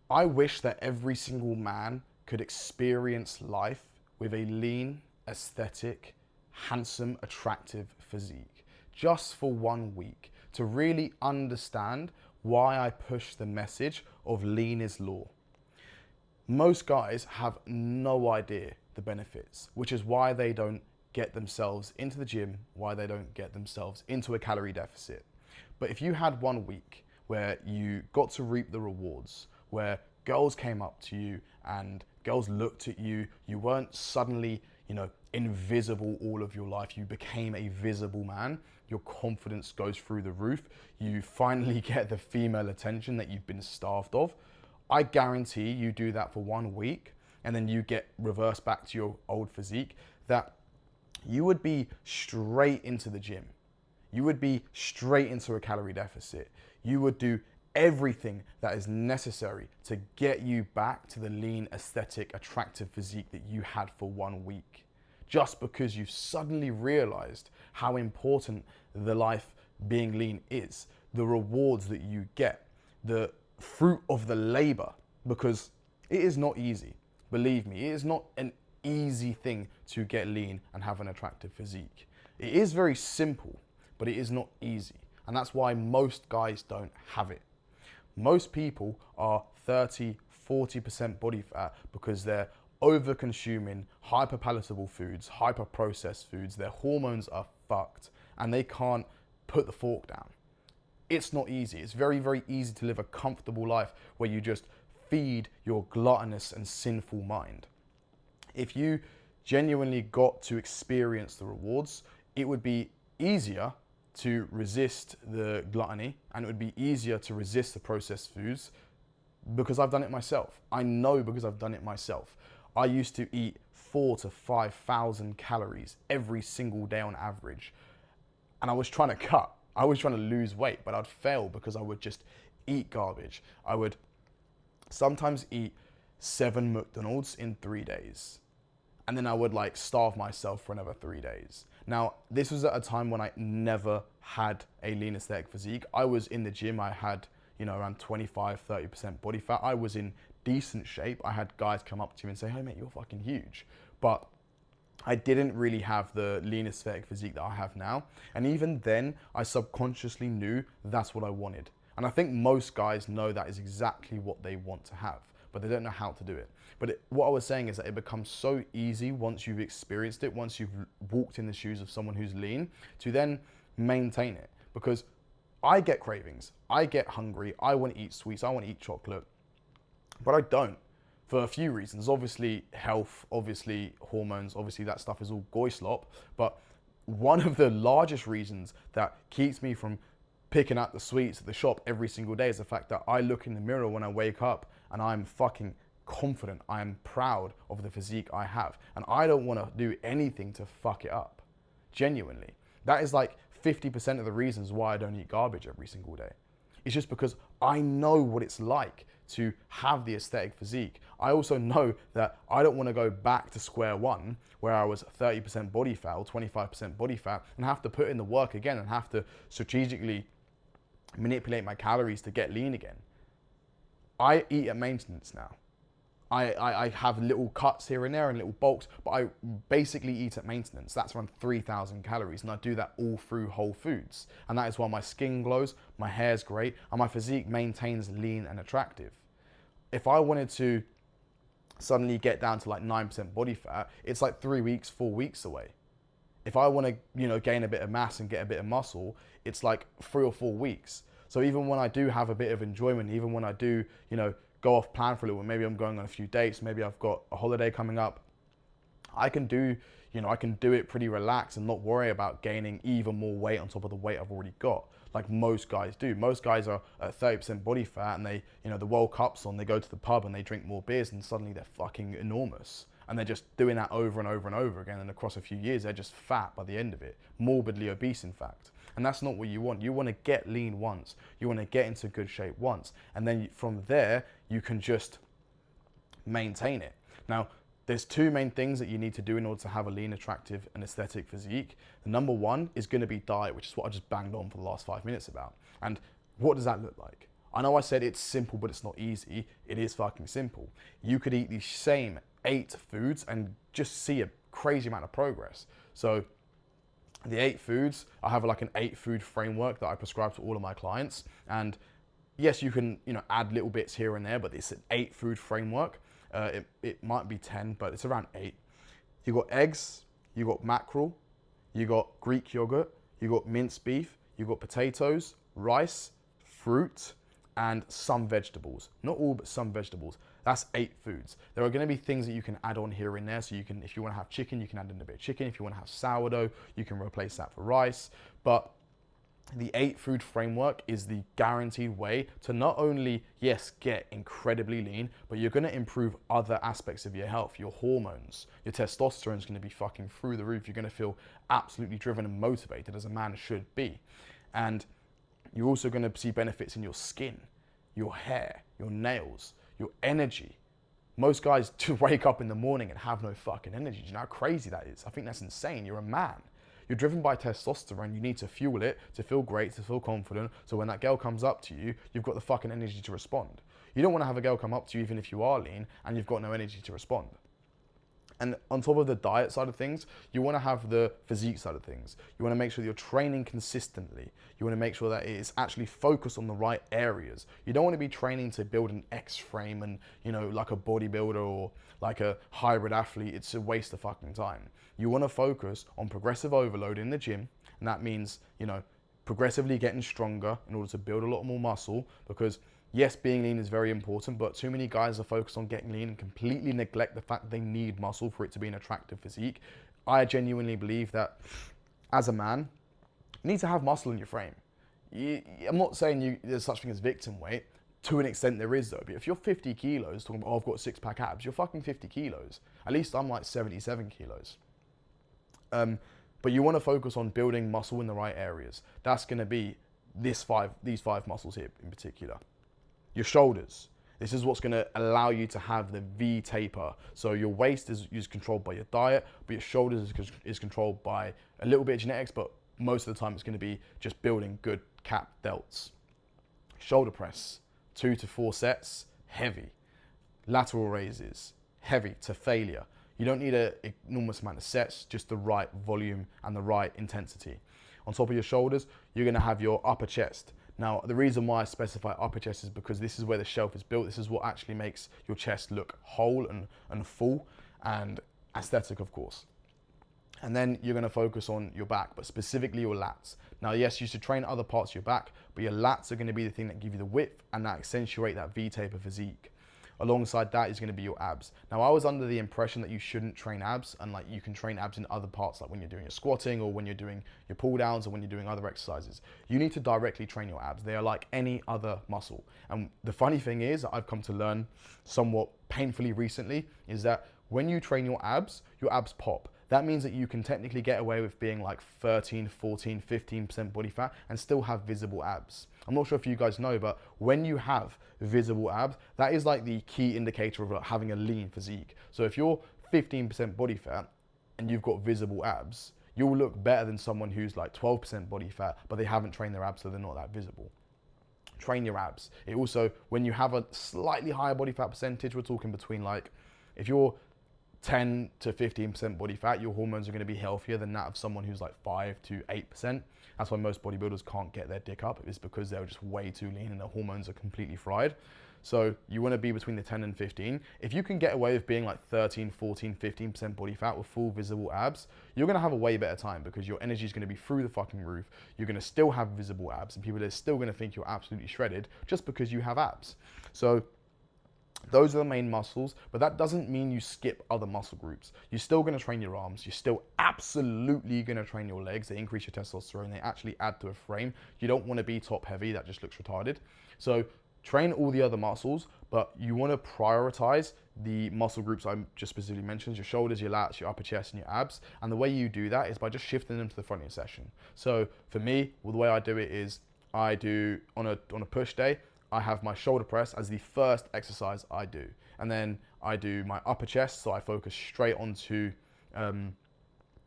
I wish that every single man could experience life with a lean, aesthetic, handsome, attractive physique just for 1 week to really understand why I push the message of lean is law. Most guys have no idea the benefits, which is why they don't get themselves into the gym, why they don't get themselves into a calorie deficit. But if you had 1 week where you got to reap the rewards, where girls came up to you and girls looked at you, you weren't suddenly, invisible all of your life, you became a visible man, your confidence goes through the roof, you finally get the female attention that you've been starved of. I guarantee you do that for 1 week and then you get reversed back to your old physique, that you would be straight into the gym. You would be straight into a calorie deficit. You would do everything that is necessary to get you back to the lean, aesthetic, attractive physique that you had for 1 week. Just because you've suddenly realized how important the life being lean is, the rewards that you get, the fruit of the labor, because it is not easy. Believe me, it is not an easy thing to get lean and have an attractive physique. It is very simple, but it is not easy. And that's why most guys don't have it. Most people are 30, 40% body fat because they're over consuming hyper palatable foods, hyper processed foods. Their hormones are fucked and they can't put the fork down. It's not easy. It's very, very easy to live a comfortable life where you just feed your gluttonous and sinful mind. If you genuinely got to experience the rewards, it would be easier to resist the gluttony and it would be easier to resist the processed foods because I've done it myself. I know because I've done it myself. I used to eat 4,000 to 5,000 calories every single day on average. And I was trying to cut. I was trying to lose weight, but I'd fail because I would just eat garbage. I would sometimes eat 7 McDonald's in 3 days. And then I would starve myself for another 3 days. Now, this was at a time when I never had a lean aesthetic physique. I was in the gym, I had, around 25, 30% body fat. I was in decent shape. I had guys come up to me and say, "Hey mate, you're fucking huge." But I didn't really have the lean aesthetic physique that I have now. And even then, I subconsciously knew that's what I wanted. And I think most guys know that is exactly what they want to have, but they don't know how to do it. But what I was saying is that it becomes so easy once you've experienced it, once you've walked in the shoes of someone who's lean, to then maintain it. Because I get cravings, I get hungry, I want to eat sweets, I want to eat chocolate, but I don't. For a few reasons. Obviously health, obviously hormones, obviously that stuff is all goy slop. But one of the largest reasons that keeps me from picking up the sweets at the shop every single day is the fact that I look in the mirror when I wake up and I'm fucking confident. I am proud of the physique I have. And I don't want to do anything to fuck it up. Genuinely. That is 50% of the reasons why I don't eat garbage every single day. It's just because I know what it's like to have the aesthetic physique. I also know that I don't want to go back to square one where I was 30% body fat or 25% body fat and have to put in the work again and have to strategically manipulate my calories to get lean again. I eat at maintenance now. I have little cuts here and there and little bulks, but I basically eat at maintenance. That's around 3,000 calories, and I do that all through whole foods. And that is why my skin glows, my hair's great, and my physique maintains lean and attractive. If I wanted to suddenly get down to 9% body fat, it's 3 weeks, 4 weeks away. If I want to, gain a bit of mass and get a bit of muscle, it's 3 or 4 weeks. So even when I do have a bit of enjoyment, even when I do, go off plan for a little bit, maybe I'm going on a few dates, maybe I've got a holiday coming up, I can do it pretty relaxed and not worry about gaining even more weight on top of the weight I've already got, like most guys do. Most guys are at 30% body fat and they, the World Cup's on, they go to the pub and they drink more beers and suddenly they're fucking enormous. And they're just doing that over and over and over again. And across a few years, they're just fat by the end of it, morbidly obese in fact. And that's not what you want. You want to get lean once. You want to get into good shape once. And then from there, you can just maintain it. Now, there's two main things that you need to do in order to have a lean, attractive, and aesthetic physique. The number one is going to be diet, which is what I just banged on for the last 5 minutes about. And what does that look like? I know I said it's simple, but it's not easy. It is fucking simple. You could eat these same 8 foods and just see a crazy amount of progress. So the 8 foods, I have like an 8 food framework that I prescribe to all of my clients. And yes, you can, add little bits here and there, but it's an 8 food framework. It might be 10, but it's around 8. You got eggs, you got mackerel, you got Greek yogurt, you got minced beef, you got potatoes, rice, fruit, and some vegetables. Not all, but some vegetables. That's 8 foods. There are going to be things that you can add on here and there. So you can, if you want to have chicken, you can add in a bit of chicken. If you want to have sourdough, you can replace that for rice. But the 8 food framework is the guaranteed way to not only, yes, get incredibly lean, but you're going to improve other aspects of your health, your hormones. Your testosterone is going to be fucking through the roof. You're going to feel absolutely driven and motivated as a man should be. And you're also going to see benefits in your skin, your hair, your nails, your energy. Most guys to wake up in the morning and have no fucking energy. Do you know how crazy that is? I think that's insane. You're a man. You're driven by testosterone. You need to fuel it to feel great, to feel confident. So when that girl comes up to you, you've got the fucking energy to respond. You don't want to have a girl come up to you even if you are lean and you've got no energy to respond. And on top of the diet side of things, you want to have the physique side of things. You want to make sure that you're training consistently. You want to make sure that it is actually focused on the right areas. You don't want to be training to build an X frame and, like a bodybuilder or like a hybrid athlete. It's a waste of fucking time. You want to focus on progressive overload in the gym. And that means, progressively getting stronger in order to build a lot more muscle, because yes, being lean is very important, but too many guys are focused on getting lean and completely neglect the fact that they need muscle for it to be an attractive physique. I genuinely believe that as a man, you need to have muscle in your frame. I'm not saying there's such thing as victim weight. To an extent there is though, but if you're 50 kilos, talking about, I've got 6-pack abs, you're fucking 50 kilos. At least I'm like 77 kilos. But you want to focus on building muscle in the right areas. That's going to be these 5 muscles here in particular. Your shoulders. This is what's going to allow you to have the V taper. So your waist is controlled by your diet, but your shoulders is controlled by a little bit of genetics, but most of the time it's going to be just building good cap delts. Shoulder press, 2 to 4 sets, heavy. Lateral raises, heavy to failure. You don't need an enormous amount of sets, just the right volume and the right intensity. On top of your shoulders, you're going to have your upper chest. Now, the reason why I specify upper chest is because this is where the shelf is built. This is what actually makes your chest look whole and full and aesthetic, of course. And then you're going to focus on your back, but specifically your lats. Now, yes, you should train other parts of your back, but your lats are going to be the thing that give you the width and that accentuate that V-taper physique. Alongside that is going to be your abs. Now, I was under the impression that you shouldn't train abs, and like you can train abs in other parts, like when you're doing your squatting or when you're doing your pull downs or when you're doing other exercises. You need to directly train your abs. They are like any other muscle. And the funny thing is, I've come to learn somewhat painfully recently, is that when you train your abs pop. That means that you can technically get away with being like 13, 14, 15% body fat and still have visible abs. I'm not sure if you guys know, but when you have visible abs, that is like the key indicator of having a lean physique. So if you're 15% body fat and you've got visible abs, you'll look better than someone who's like 12% body fat, but they haven't trained their abs, so they're not that visible. Train your abs. It also, when you have a slightly higher body fat percentage, we're talking between like, if you're 10 to 15% body fat, your hormones are going to be healthier than that of someone who's like 5 to 8%. That's why most bodybuilders can't get their dick up. It's because they're just way too lean and their hormones are completely fried. So you want to be between the 10 and 15. If you can get away with being like 13, 14, 15% body fat with full visible abs, you're going to have a way better time because your energy is going to be through the fucking roof. You're going to still have visible abs and people are still going to think you're absolutely shredded just because you have abs. So those are the main muscles, but that doesn't mean you skip other muscle groups. You're still going to train your arms. You're still absolutely going to train your legs. They increase your testosterone. They actually add to a frame. You don't want to be top heavy. That just looks retarded. So train all the other muscles, but you want to prioritize the muscle groups I just specifically mentioned, your shoulders, your lats, your upper chest, and your abs. And the way you do that is by just shifting them to the front of your session. So for me, well, the way I do it is I do on a push day, I have my shoulder press as the first exercise I do. And then I do my upper chest, so I focus straight onto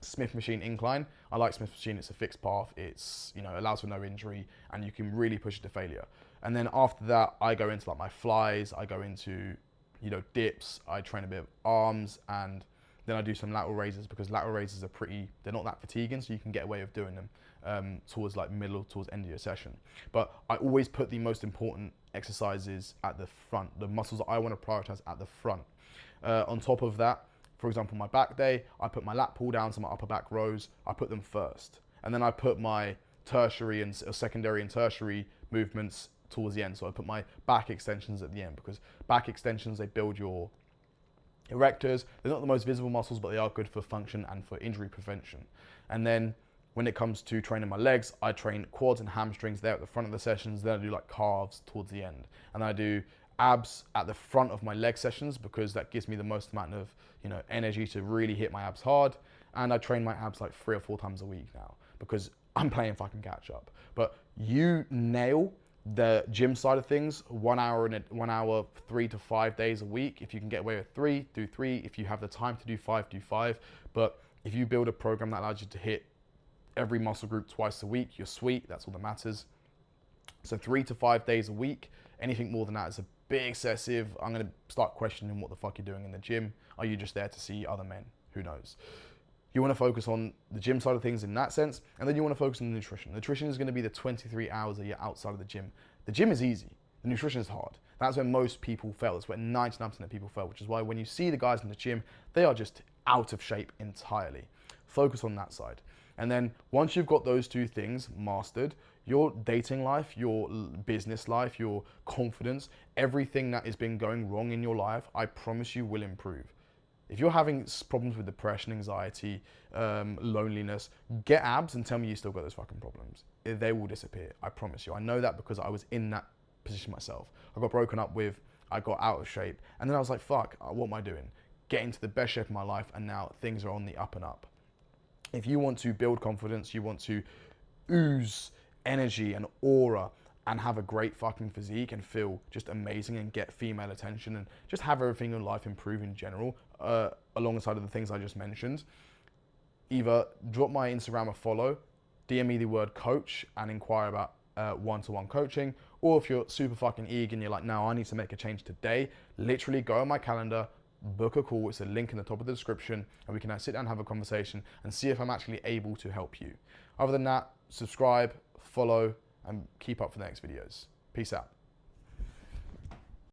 Smith machine incline. I like Smith machine, it's a fixed path, it's, allows for no injury, and you can really push it to failure. And then after that, I go into like my flies, I go into, you know, dips, I train a bit of arms, and then I do some lateral raises, because lateral raises are they're not that fatiguing, so you can get away with doing them towards like middle, towards end of your session. But I always put the most important exercises at the front, the muscles that I want to prioritize at the front. On top of that, for example, my back day, I put my lat pull downs and my upper back rows, I put them first. And then I put my tertiary and secondary and tertiary movements towards the end. So I put my back extensions at the end, because back extensions, they build your erectors. They're not the most visible muscles, but they are good for function and for injury prevention. And then when it comes to training my legs, I train quads and hamstrings there at the front of the sessions. Then I do like calves towards the end. And I do abs at the front of my leg sessions, because that gives me the most amount of, you know, energy to really hit my abs hard. And I train my abs like 3 or 4 times a week now, because I'm playing fucking catch up. But you nail the gym side of things, 1 hour in 1 hour, 3 to 5 days a week. If you can get away with 3, do 3. If you have the time to do 5, do 5. But if you build a program that allows you to hit every muscle group twice a week, you're sweet. That's all that matters. So 3 to 5 days a week. Anything more than that is a bit excessive. I'm going to start questioning what the fuck you're doing in the gym. Are you just there to see other men? Who knows? You want to focus on the gym side of things in that sense, and then you want to focus on the nutrition. Nutrition is going to be the 23 hours that you're outside of the gym. The gym is easy. The nutrition is hard. That's where most people fail. That's where 99% of people fail, which is why when you see the guys in the gym, they are just out of shape entirely. Focus on that side. And then once you've got those 2 things mastered, your dating life, your business life, your confidence, everything that has been going wrong in your life, I promise you will improve. If you're having problems with depression, anxiety, loneliness, get abs and tell me you still got those fucking problems. They will disappear, I promise you. I know that because I was in that position myself. I got broken up with, I got out of shape, and then I was like, fuck, what am I doing? Get into the best shape of my life, and now things are on the up and up. If you want to build confidence, you want to ooze energy and aura and have a great fucking physique and feel just amazing and get female attention and just have everything in life improve in general, alongside of the things I just mentioned, either drop my Instagram a follow, DM me the word coach and inquire about one-to-one coaching, or if you're super fucking eager and you're like, no, I need to make a change today, literally go on my calendar, book a call. It's a link in the top of the description, and we can now sit down and have a conversation and see if I'm actually able to help you. Other than that, subscribe, follow, and keep up for the next videos. Peace out.